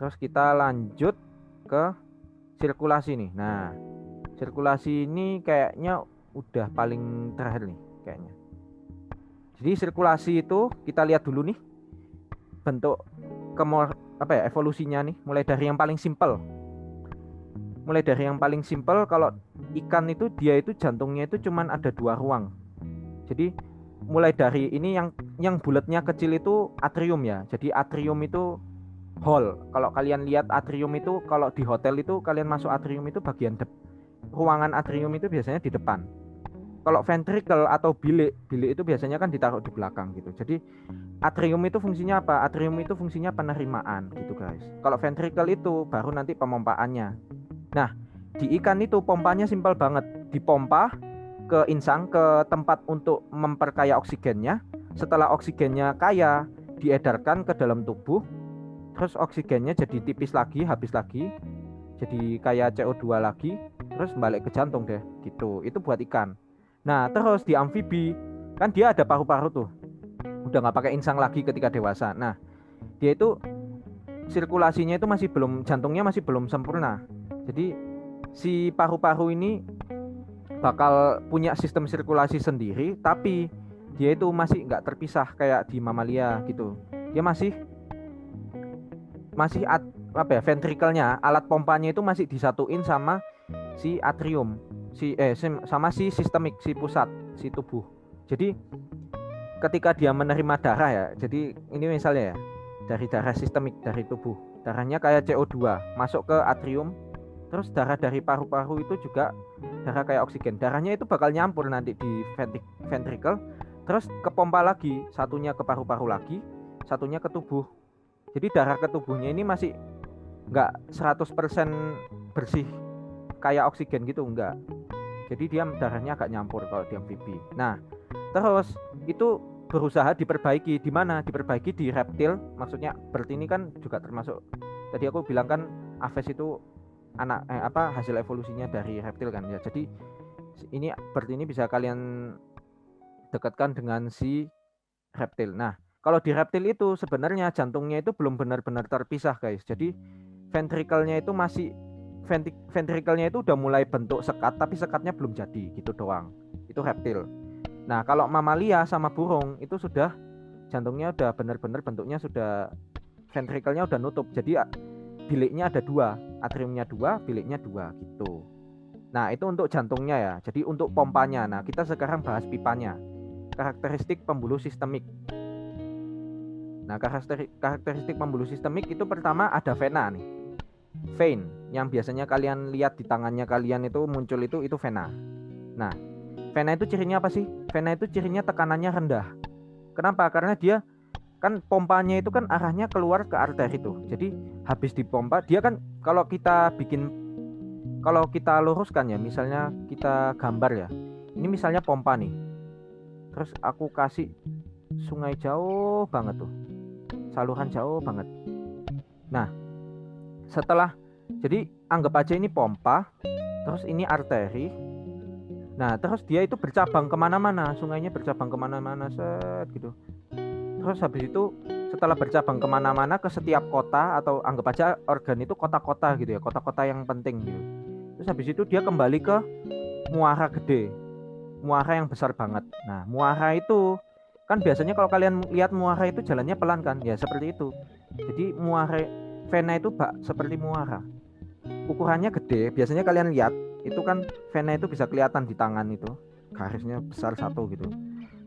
Terus kita lanjut ke sirkulasi nih. Nah, sirkulasi ini kayaknya udah paling terakhir nih kayaknya. Jadi sirkulasi itu kita lihat dulu nih bentuk evolusinya nih, mulai dari yang paling simpel. Kalau ikan itu dia itu jantungnya itu cuman ada 2 ruang. Jadi mulai dari ini yang bulatnya kecil itu atrium ya. Jadi atrium itu hall. Kalau kalian lihat atrium itu, kalau di hotel itu kalian masuk atrium itu bagian ruangan atrium itu biasanya di depan. Kalau ventricle atau bilik itu biasanya kan ditaruh di belakang gitu. Jadi atrium itu fungsinya apa? Atrium itu fungsinya penerimaan gitu guys. Kalau ventricle itu baru nanti pemompaannya. Nah, di ikan itu pompanya simpel banget. Dipompa ke insang, ke tempat untuk memperkaya oksigennya. Setelah oksigennya kaya, diedarkan ke dalam tubuh. Terus oksigennya jadi tipis lagi, habis lagi. Jadi kayak CO2 lagi. Terus balik ke jantung deh gitu. Itu buat ikan. Nah, terus di amfibi kan dia ada paru-paru tuh. Udah nggak pakai insang lagi ketika dewasa. Nah, dia itu sirkulasinya itu masih belum, jantungnya masih belum sempurna. Jadi si paru-paru ini bakal punya sistem sirkulasi sendiri, tapi dia itu masih nggak terpisah kayak di mamalia gitu. Dia masih ventrikelnya, alat pompanya itu masih disatuin sama si atrium, sama si sistemik, si pusat, si tubuh. Jadi ketika dia menerima darah ya, jadi ini misalnya ya, dari darah sistemik dari tubuh, darahnya kayak CO2 masuk ke atrium, terus darah dari paru-paru itu juga darah kayak oksigen, darahnya itu bakal nyampur nanti di ventricle, terus kepompa lagi, satunya ke paru-paru lagi, satunya ke tubuh. Jadi darah ke tubuhnya ini masih nggak 100% bersih kayak oksigen gitu, enggak. Jadi dia darahnya agak nyampur kalau di amfibi. Nah, terus itu berusaha diperbaiki di mana? Diperbaiki di reptil. Maksudnya BERT ini kan juga termasuk, tadi aku bilang kan Aves itu hasil evolusinya dari reptil kan ya. Jadi ini BERT ini bisa kalian dekatkan dengan si reptil. Nah, kalau di reptil itu sebenarnya jantungnya itu belum benar-benar terpisah guys. Jadi ventrikelnya itu masih ventrikelnya itu udah mulai bentuk sekat, tapi sekatnya belum jadi gitu doang. Itu reptil. Nah, kalau mamalia sama burung itu sudah jantungnya udah benar-benar bentuknya sudah, ventrikelnya udah nutup. Jadi biliknya ada 2, atriumnya 2, biliknya 2 gitu. Nah, itu untuk jantungnya ya. Jadi untuk pompanya. Nah, kita sekarang bahas pipanya. Karakteristik pembuluh sistemik. Nah, karakteristik pembuluh sistemik itu pertama ada vena nih. Vein yang biasanya kalian lihat di tangannya kalian itu muncul itu vena. Nah, vena itu cirinya apa sih? Vena itu cirinya tekanannya rendah. Kenapa? Karena dia kan pompanya itu kan arahnya keluar ke arteri tuh. Jadi habis dipompa dia kan, kalau kita luruskan ya, misalnya kita gambar ya. Ini misalnya pompa nih. Terus aku kasih sungai jauh banget tuh. Saluran jauh banget. Nah, jadi anggap aja ini pompa, terus ini arteri. Nah, terus dia itu bercabang kemana-mana, sungainya bercabang kemana-mana, set gitu. Terus habis itu setelah bercabang kemana-mana ke setiap kota, atau anggap aja organ itu kota-kota gitu ya, kota-kota yang penting gitu. Terus habis itu dia kembali ke muara gede, muara yang besar banget. Nah, muara itu kan biasanya kalau kalian lihat muara itu jalannya pelan kan, ya seperti itu. Jadi muara vena itu seperti muara, ukurannya gede. Biasanya kalian lihat itu kan vena itu bisa kelihatan di tangan itu, garisnya besar satu gitu.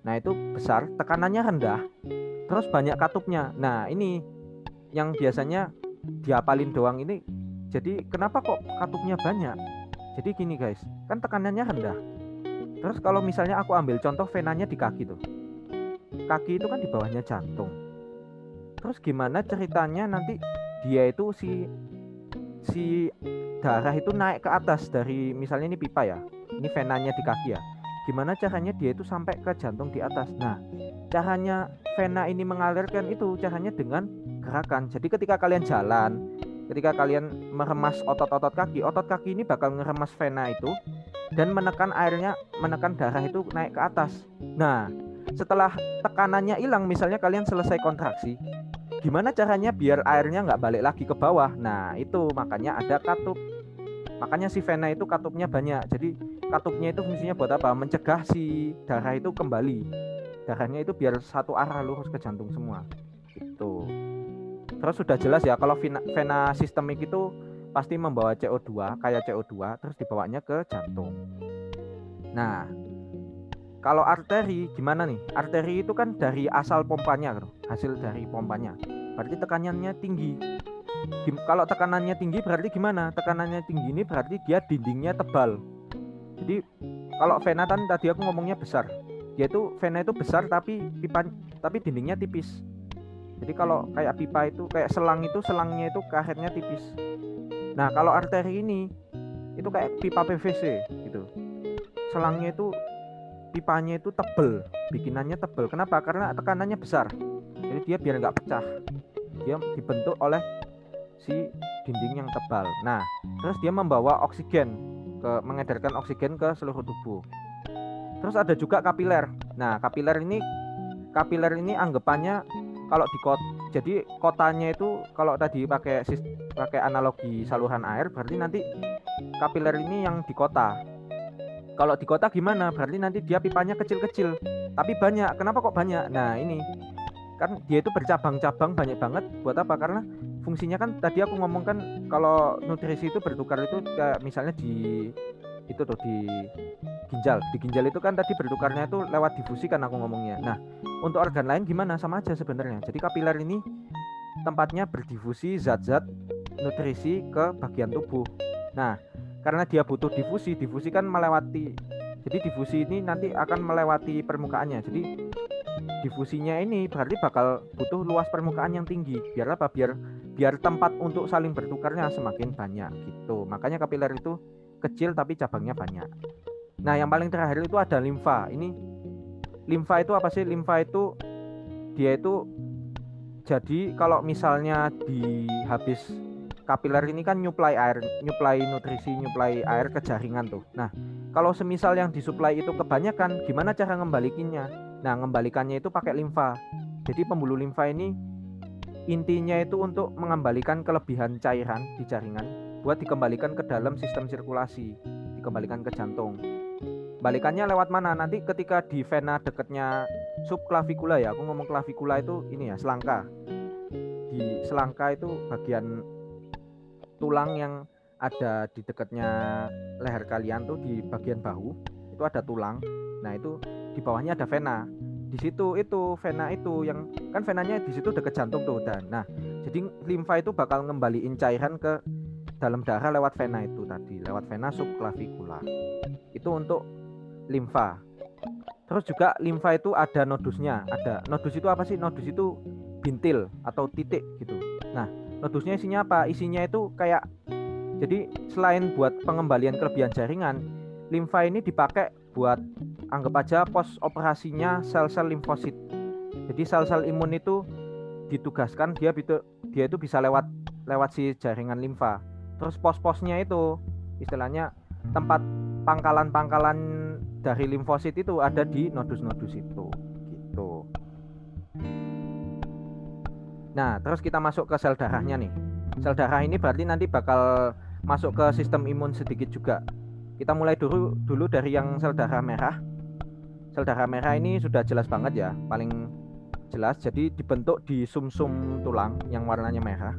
Nah, itu besar, tekanannya rendah, terus banyak katupnya. Nah, ini yang biasanya diapalin doang ini. Jadi kenapa kok katupnya banyak? Jadi gini guys, kan tekanannya rendah. Terus kalau misalnya aku ambil contoh venanya di kaki tuh, kaki itu kan di bawahnya jantung. Terus gimana ceritanya nanti dia itu si darah itu naik ke atas dari, misalnya ini pipa ya, ini venanya di kaki ya. Gimana caranya dia itu sampai ke jantung di atas? Nah, caranya vena ini mengalirkan itu caranya dengan gerakan. Jadi ketika kalian jalan, ketika kalian meremas otot kaki ini bakal ngeremas vena itu dan menekan darah itu naik ke atas. Nah, setelah tekanannya hilang, misalnya kalian selesai kontraksi, gimana caranya biar airnya nggak balik lagi ke bawah? Nah itu makanya ada katup. Makanya si vena itu katupnya banyak. Jadi katupnya itu fungsinya buat apa? Mencegah si darah itu kembali. Darahnya itu biar satu arah lurus ke jantung semua. Gitu. Terus sudah jelas ya kalau vena sistemik itu pasti membawa CO2, kayak CO2 terus dibawanya ke jantung. Nah, kalau arteri gimana nih? Arteri itu kan dari asal pompanya, hasil dari pompanya. Berarti tekanannya tinggi. Kalau tekanannya tinggi berarti gimana? Tekanannya tinggi ini berarti dia dindingnya tebal. Jadi kalau vena kan tadi aku ngomongnya besar. Dia itu vena itu besar tapi dindingnya tipis. Jadi kalau kayak pipa itu kayak selang itu selangnya itu karetnya tipis. Nah, kalau arteri ini itu kayak pipa PVC gitu. Selangnya itu pipanya itu tebel, bikinannya tebel. Kenapa? Karena tekanannya besar. Jadi dia biar nggak pecah. Dia dibentuk oleh si dinding yang tebal. Nah, terus dia membawa oksigen mengedarkan oksigen ke seluruh tubuh. Terus ada juga kapiler. Nah, kapiler ini anggapannya kalau jadi kotanya itu kalau tadi pakai analogi saluran air, berarti nanti kapiler ini yang di kota. Kalau di kota gimana? Berarti nanti dia pipanya kecil-kecil, tapi banyak. Kenapa kok banyak? Nah, ini kan dia itu bercabang-cabang banyak banget. Buat apa? Karena fungsinya kan tadi aku ngomong kan kalau nutrisi itu bertukar itu kayak misalnya di ginjal. Di ginjal itu kan tadi bertukarnya itu lewat difusi kan aku ngomongnya. Nah, untuk organ lain gimana? Sama aja sebenarnya. Jadi kapiler ini tempatnya berdifusi zat-zat nutrisi ke bagian tubuh. Nah, karena dia butuh difusi kan melewati. Jadi difusi ini nanti akan melewati permukaannya. Jadi difusinya ini berarti bakal butuh luas permukaan yang tinggi. Biar apa? Biar tempat untuk saling bertukarnya semakin banyak gitu. Makanya kapiler itu kecil tapi cabangnya banyak. Nah, yang paling terakhir itu ada limfa. Ini limfa itu apa sih? Limfa itu dia itu jadi kalau misalnya habis kapiler ini kan nyuplai air, nyuplai nutrisi, nyuplai air ke jaringan tuh. Nah, kalau semisal yang disuplai itu kebanyakan, gimana cara ngembalikinnya? Nah, ngembalikannya itu pakai limfa. Jadi pembuluh limfa ini intinya itu untuk mengembalikan kelebihan cairan di jaringan buat dikembalikan ke dalam sistem sirkulasi, dikembalikan ke jantung. Balikannya lewat mana? Nanti ketika di vena dekatnya subklavikula ya, aku ngomong klavikula itu ini ya, selangka. Di selangka itu bagian tulang yang ada di dekatnya leher kalian tuh di bagian bahu itu ada tulang. Nah, itu di bawahnya ada vena. Di situ itu vena itu yang kan venanya di situ dekat jantung tuh. Dan nah, jadi limfa itu bakal ngembaliin cairan ke dalam darah lewat vena itu tadi, lewat vena subklavikula. Itu untuk limfa. Terus juga limfa itu ada nodusnya. Ada nodus itu apa sih? Nodus itu bintil atau titik gitu. Nah, nodusnya isinya apa? Isinya itu kayak, jadi selain buat pengembalian kelebihan jaringan, limfa ini dipakai buat anggap aja pos operasinya sel-sel limfosit. Jadi sel-sel imun itu ditugaskan dia itu bisa lewat si jaringan limfa. Terus pos-posnya itu istilahnya tempat pangkalan-pangkalan dari limfosit itu ada di nodus-nodus itu gitu. Nah, terus kita masuk ke sel darahnya nih. Sel darah ini berarti nanti bakal masuk ke sistem imun sedikit juga. Kita mulai dulu dari yang sel darah merah. Sel darah merah ini sudah jelas banget ya, paling jelas. Jadi dibentuk di sumsum tulang yang warnanya merah.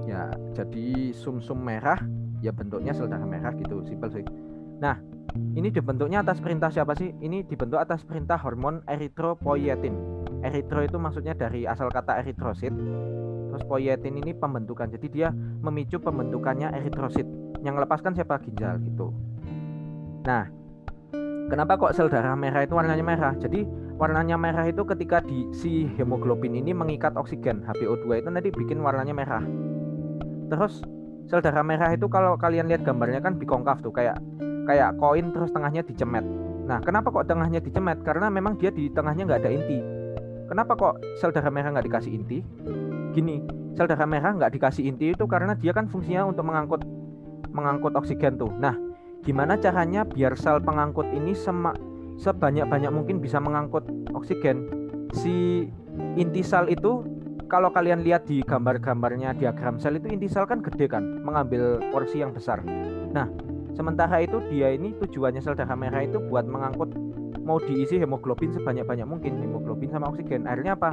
Ya, jadi sumsum merah, ya bentuknya sel darah merah gitu, simpel sih. Nah, ini dibentuknya atas perintah siapa sih? Ini dibentuk atas perintah hormon eritropoietin. Eritro itu maksudnya dari asal kata eritrosit. Terus poietin ini pembentukan. Jadi dia memicu pembentukannya eritrosit. Yang melepaskan siapa? Ginjal gitu. Nah, kenapa kok sel darah merah itu warnanya merah? Jadi warnanya merah itu ketika si hemoglobin ini mengikat oksigen HbO2 itu nanti bikin warnanya merah. Terus sel darah merah itu kalau kalian lihat gambarnya kan bikonkaf tuh, kayak koin terus tengahnya dicemet. Nah, kenapa kok tengahnya dicemet? Karena memang dia di tengahnya nggak ada inti. Kenapa kok sel darah merah nggak dikasih inti? Gini, sel darah merah nggak dikasih inti itu karena dia kan fungsinya untuk mengangkut oksigen tuh. Nah, gimana caranya biar sel pengangkut ini sebanyak-banyak mungkin bisa mengangkut oksigen? Si inti sel itu kalau kalian lihat di gambar-gambarnya diagram sel itu inti sel kan gede kan, mengambil porsi yang besar. Nah, sementara itu dia ini tujuannya sel darah merah itu buat mengangkut, mau diisi hemoglobin sebanyak-banyak mungkin, hemoglobin sama oksigen. Akhirnya apa?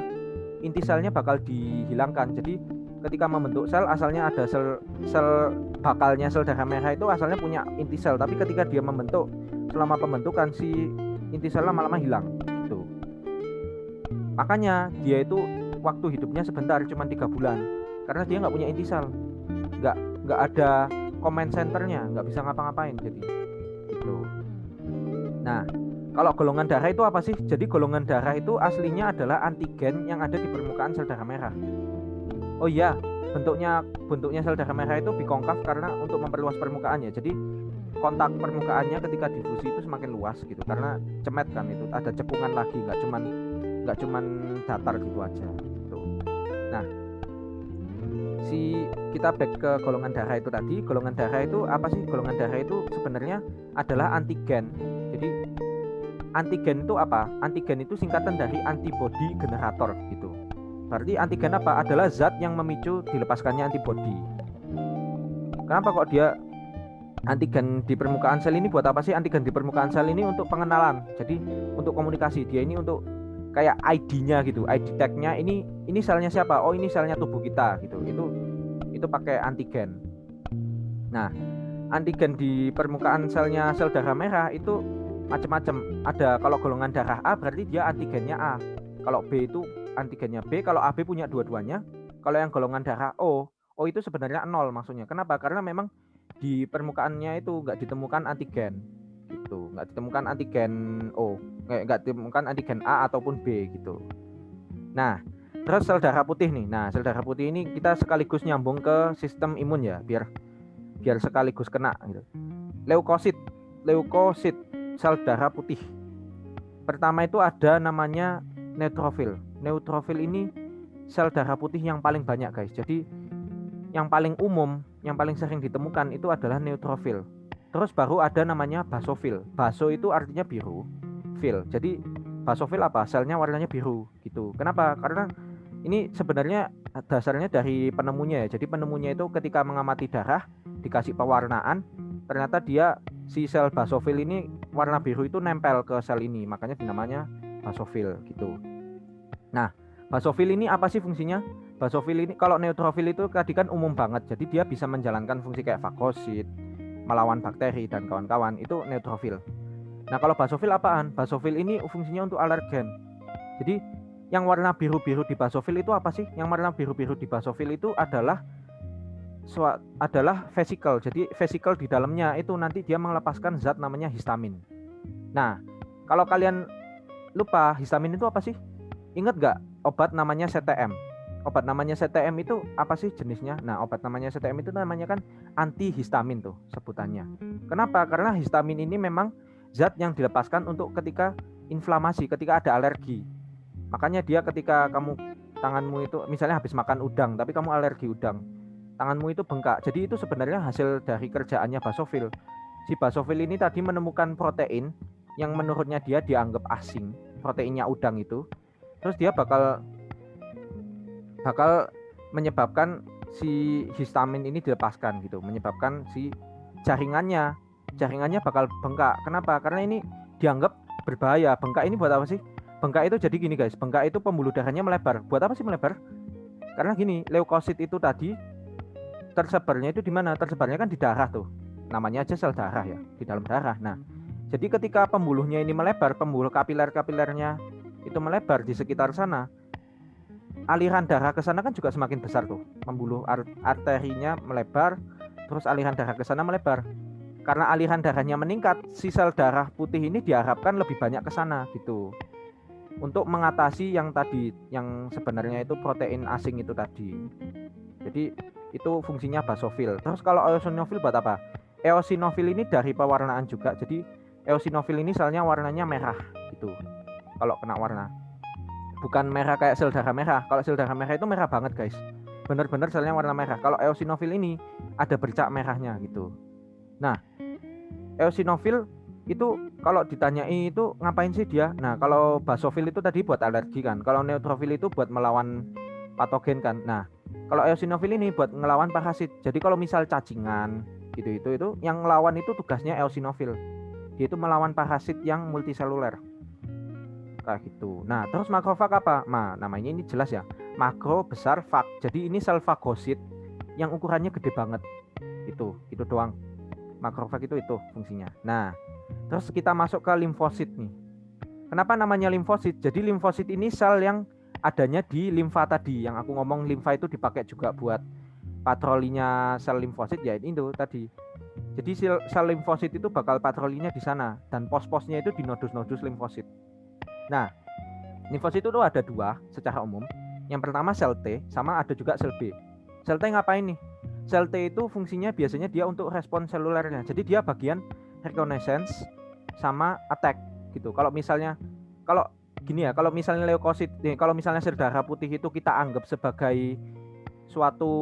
Inti selnya bakal dihilangkan. Jadi ketika membentuk sel, asalnya ada sel bakalnya sel darah merah itu asalnya punya inti sel, tapi ketika dia membentuk, selama pembentukan si inti sel lama-lama hilang gitu. Makanya dia itu waktu hidupnya sebentar, cuma 3 bulan, karena dia nggak punya inti sel, nggak ada command centernya, nggak bisa ngapa-ngapain, jadi gitu. Nah, kalau golongan darah itu apa sih? Jadi golongan darah itu aslinya adalah antigen yang ada di permukaan sel darah merah. Oh iya, bentuknya sel darah merah itu bikonkaf karena untuk memperluas permukaannya. Jadi kontak permukaannya ketika difusi itu semakin luas gitu, karena cemet kan, itu ada cekungan lagi, nggak cuman datar gitu aja gitu. Nah, kita back ke golongan darah itu tadi. Golongan darah itu apa sih? Golongan darah itu sebenarnya adalah antigen. Jadi antigen itu apa? Antigen itu singkatan dari antibody generator gitu. Berarti antigen apa? Adalah zat yang memicu dilepaskannya antibody. Kenapa kok dia antigen di permukaan sel ini? Buat apa sih antigen di permukaan sel ini? Untuk pengenalan. Jadi untuk komunikasi. Dia ini untuk kayak ID-nya gitu, ID tag-nya, ini selnya siapa? Oh, ini selnya tubuh kita gitu. Itu pakai antigen. Nah, antigen di permukaan selnya sel darah merah itu macam-macam. Ada, kalau golongan darah A berarti dia antigennya A. Kalau B itu antigennya B. Kalau AB punya dua-duanya. Kalau yang golongan darah O itu sebenarnya 0 maksudnya. Kenapa? Karena memang di permukaannya itu nggak ditemukan antigen gitu, nggak ditemukan antigen O, nggak ditemukan antigen A ataupun B gitu. Nah, terus sel darah putih nih. Nah, sel darah putih ini kita sekaligus nyambung ke sistem imun ya, biar sekaligus kena gitu. Leukosit sel darah putih. Pertama itu ada namanya neutrofil. Neutrofil ini sel darah putih yang paling banyak, guys. Jadi yang paling umum, yang paling sering ditemukan itu adalah neutrofil. Terus baru ada namanya basofil. Baso itu artinya biru, fil. Jadi basofil apa? Selnya warnanya biru gitu. Kenapa? Karena ini sebenarnya dasarnya dari penemunya ya. Jadi penemunya itu ketika mengamati darah, dikasih pewarnaan, ternyata dia si sel basofil ini warna biru itu nempel ke sel ini, makanya dinamanya basofil gitu. Nah, basofil ini apa sih fungsinya? Basofil ini, kalau neutrofil itu tadi kan umum banget, jadi dia bisa menjalankan fungsi kayak fagosit, melawan bakteri dan kawan-kawan, itu neutrofil. Nah, kalau basofil apaan? Basofil ini fungsinya untuk alergen. Jadi yang warna biru-biru di basofil itu apa sih? Yang warna biru-biru di basofil itu adalah vesikel. Jadi vesikel di dalamnya itu nanti dia melepaskan zat namanya histamin. Nah, kalau kalian lupa histamin itu apa sih? Ingat gak obat namanya CTM? Obat namanya CTM itu apa sih jenisnya? Nah, obat namanya CTM itu namanya kan antihistamin tuh sebutannya. Kenapa? Karena histamin ini memang zat yang dilepaskan untuk ketika inflamasi, ketika ada alergi. Makanya dia ketika tanganmu itu misalnya habis makan udang, tapi kamu alergi udang, tanganmu itu bengkak. Jadi itu sebenarnya hasil dari kerjaannya basofil. Si basofil ini tadi menemukan protein yang menurutnya dia dianggap asing, proteinnya udang itu. Terus dia bakal menyebabkan si histamin ini dilepaskan gitu, menyebabkan si jaringannya bakal bengkak. Kenapa? Karena ini dianggap berbahaya. Bengkak ini buat apa sih? Bengkak itu jadi gini guys, bengkak itu pembuluh darahnya melebar. Buat apa sih melebar? Karena gini, leukosit itu tadi tersebarnya itu di mana? Tersebarnya kan di darah tuh. Namanya aja sel darah ya, di dalam darah. Nah, jadi ketika pembuluhnya ini melebar, pembuluh kapiler-kapilernya itu melebar di sekitar sana, aliran darah ke sana kan juga semakin besar tuh. Pembuluh arterinya melebar, terus aliran darah ke sana melebar. Karena aliran darahnya meningkat, si sel darah putih ini diharapkan lebih banyak ke sana gitu. Untuk mengatasi yang tadi, yang sebenarnya itu protein asing itu tadi. Jadi itu fungsinya basofil. Terus kalau eosinofil buat apa? Eosinofil ini dari pewarnaan juga. Jadi eosinofil ini selnya warnanya merah gitu. Kalau kena warna, bukan merah kayak sel darah merah. Kalau sel darah merah itu merah banget guys, bener-bener selnya warna merah. Kalau eosinofil ini ada bercak merahnya gitu. Nah, eosinofil Itu kalau ditanyai itu ngapain sih dia? Nah, kalau basofil itu tadi buat alergi kan. Kalau neutrofil itu buat melawan patogen kan. Nah, kalau eosinofil ini buat ngelawan parasit. Jadi kalau misal cacingan itu yang ngelawan itu tugasnya eosinofil. Dia itu melawan parasit yang multiseluler. Kayak gitu. Nah, terus makrofag apa? Nah, namanya ini jelas ya. Makro besar fag. Jadi ini sel fagosit yang ukurannya gede banget. Itu doang. Makrofag itu fungsinya. Nah, terus kita masuk ke limfosit nih. Kenapa namanya limfosit? Jadi limfosit ini sel yang adanya di limfa tadi. Yang aku ngomong limfa itu dipakai juga buat patrolinya sel limfosit ya ini itu tadi. Jadi sel limfosit itu bakal patrolinya di sana dan pos-posnya itu di nodus-nodus limfosit. Nah, limfosit itu ada dua secara umum. Yang pertama sel T sama ada juga sel B. Sel T ngapain nih? Sel T itu fungsinya biasanya dia untuk respon selulernya. Jadi dia bagian reconnaissance sama attack gitu. Kalau misalnya gini ya, kalau misalnya leukosit nih, kalau misalnya sel darah putih itu kita anggap sebagai suatu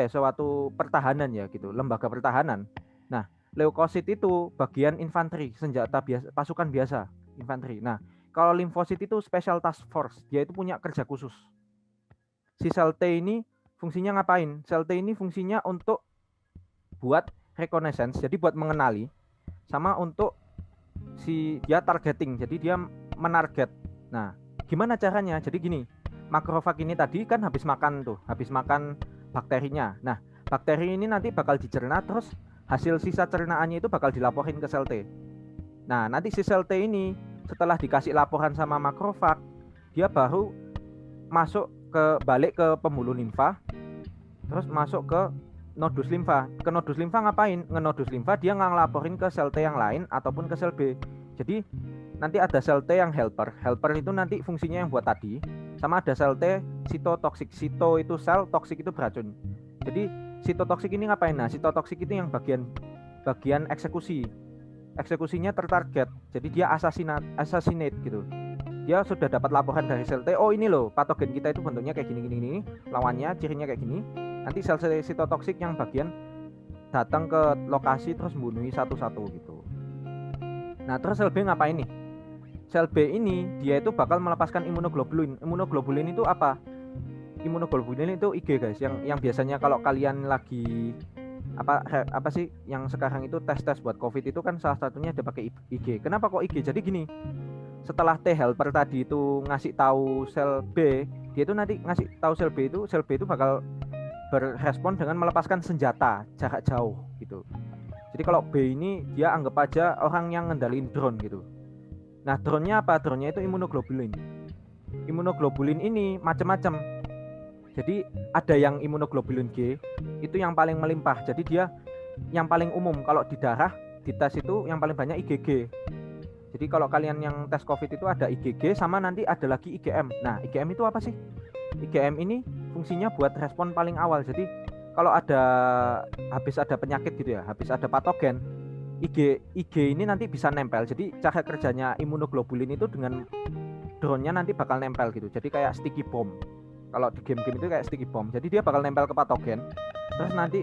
suatu pertahanan ya gitu, lembaga pertahanan. Nah, leukosit itu bagian infanteri, senjata biasa, pasukan biasa, infanteri. Nah, kalau limfosit itu special task force, dia itu punya kerja khusus. Si sel T ini fungsinya ngapain? Sel T ini fungsinya untuk buat reconnaissance, jadi buat mengenali, sama untuk dia targeting, jadi dia menarget. Nah, gimana caranya? Jadi gini, makrofag ini tadi kan habis makan bakterinya. Nah, bakteri ini nanti bakal dicerna, terus hasil sisa cernaannya itu bakal dilaporin ke sel T. Nah, nanti si sel T ini setelah dikasih laporan sama makrofag, dia baru balik ke pembuluh limfa, terus masuk ke nodus limfa. Ke nodus limfa ngapain? Ngenodus limfa dia ngelaporin ke sel T yang lain ataupun ke sel B. Jadi nanti ada sel T yang helper. Helper itu nanti fungsinya yang buat tadi. Sama ada sel T sitotoksik. Sito itu sel, toksik itu beracun. Jadi sitotoksik ini ngapain? Nah, sitotoksik itu yang bagian eksekusi. Eksekusinya tertarget. Jadi dia assassinate gitu. Dia sudah dapat laporan dari sel T. Oh, ini loh patogen kita itu bentuknya kayak gini. Lawannya cirinya kayak gini. Nanti sel sitotoksik yang bagian datang ke lokasi terus membunuhi satu-satu gitu. Nah, terus sel B ngapain nih? Sel B ini dia itu bakal melepaskan imunoglobulin. Imunoglobulin itu apa? Imunoglobulin itu IG guys, yang biasanya kalau kalian lagi apa sih yang sekarang itu tes buat COVID itu kan salah satunya ada pakai IG. Kenapa kok IG? Jadi gini, setelah T helper tadi itu ngasih tahu sel B, dia itu nanti ngasih tahu sel B itu bakal berespon dengan melepaskan senjata jarak jauh gitu. Jadi kalau B ini dia anggap aja orang yang ngendalin drone gitu. Nah, drone-nya apa? Drone-nya itu imunoglobulin. Imunoglobulin ini macam-macam. Jadi ada yang imunoglobulin G, itu yang paling melimpah. Jadi dia yang paling umum. Kalau di darah, di tes itu yang paling banyak IgG. Jadi kalau kalian yang tes COVID itu ada IgG sama nanti ada lagi IgM. Nah, IgM itu apa sih? IgM ini fungsinya buat respon paling awal. Jadi kalau habis ada penyakit gitu ya, habis ada patogen, IG ini nanti bisa nempel. Jadi cara kerjanya imunoglobulin itu dengan drone-nya nanti bakal nempel gitu. Jadi kayak sticky bomb. Kalau di game-game itu kayak sticky bomb. Jadi dia bakal nempel ke patogen. Terus nanti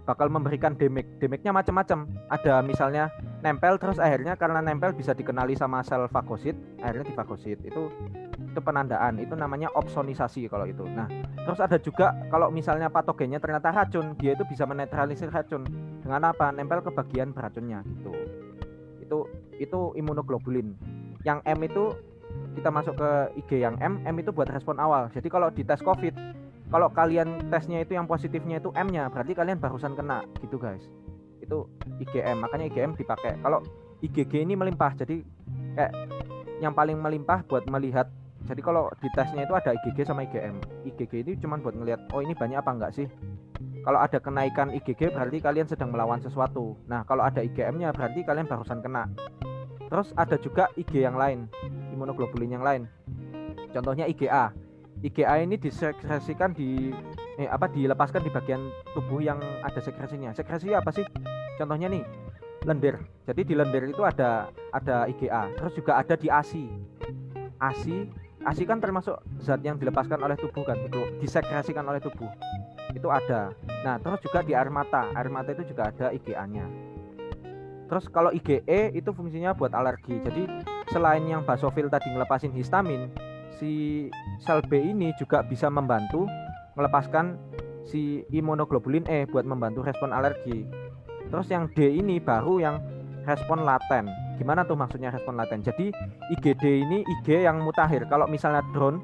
bakal memberikan damage. Damage-nya macam-macam. Ada misalnya nempel terus akhirnya karena nempel bisa dikenali sama sel fagosit, akhirnya difagosit. Itu penandaan, itu namanya opsonisasi kalau itu. Nah, terus ada juga kalau misalnya patogennya ternyata racun, dia itu bisa menetralisir racun dengan apa? Nempel ke bagian beracunnya gitu. Itu imunoglobulin. Yang M itu kita masuk ke IG yang M itu buat respon awal. Jadi kalau di tes COVID, kalau kalian tesnya itu yang positifnya itu M-nya, berarti kalian barusan kena gitu guys. Itu IgM, makanya IgM dipakai. Kalau IgG ini melimpah, jadi kayak yang paling melimpah buat melihat. Jadi kalau di tesnya itu ada IgG sama IgM. IgG ini cuma buat ngelihat, oh ini banyak apa enggak sih. Kalau ada kenaikan IgG berarti kalian sedang melawan sesuatu. Nah, kalau ada IgM-nya berarti kalian barusan kena. Terus ada juga IG yang lain, imunoglobulin yang lain. Contohnya IgA. IgA ini disekresikan dilepaskan di bagian tubuh yang ada sekresinya. Sekresi apa sih? Contohnya nih, lendir. Jadi di lendir itu ada IgA. Terus juga ada di ASI. ASI kan termasuk zat yang dilepaskan oleh tubuh kan, itu disekresikan oleh tubuh. Itu ada. Nah, terus juga di air mata. Air mata itu juga ada IgA-nya. Terus kalau IgE itu fungsinya buat alergi. Jadi selain yang basofil tadi ngelepasin histamin, si sel B ini juga bisa membantu melepaskan si imunoglobulin E buat membantu respon alergi. Terus yang D ini baru yang respon laten. Gimana tuh maksudnya respon laten? Jadi IgD ini IG yang mutakhir. Kalau misalnya drone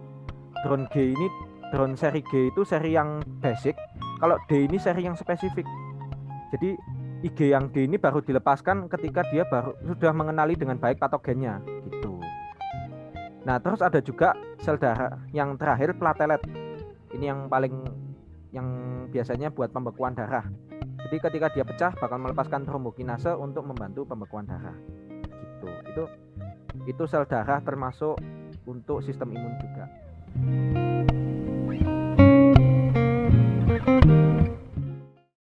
G ini, drone seri G itu seri yang basic. Kalau D ini seri yang spesifik. Jadi IG yang D ini baru dilepaskan ketika dia baru sudah mengenali dengan baik patogennya gitu. Nah, terus ada juga sel darah yang terakhir platelet. Ini yang biasanya buat pembekuan darah. Jadi ketika dia pecah bakal melepaskan trombokinase untuk membantu pembekuan darah. Gitu. Itu sel darah termasuk untuk sistem imun juga.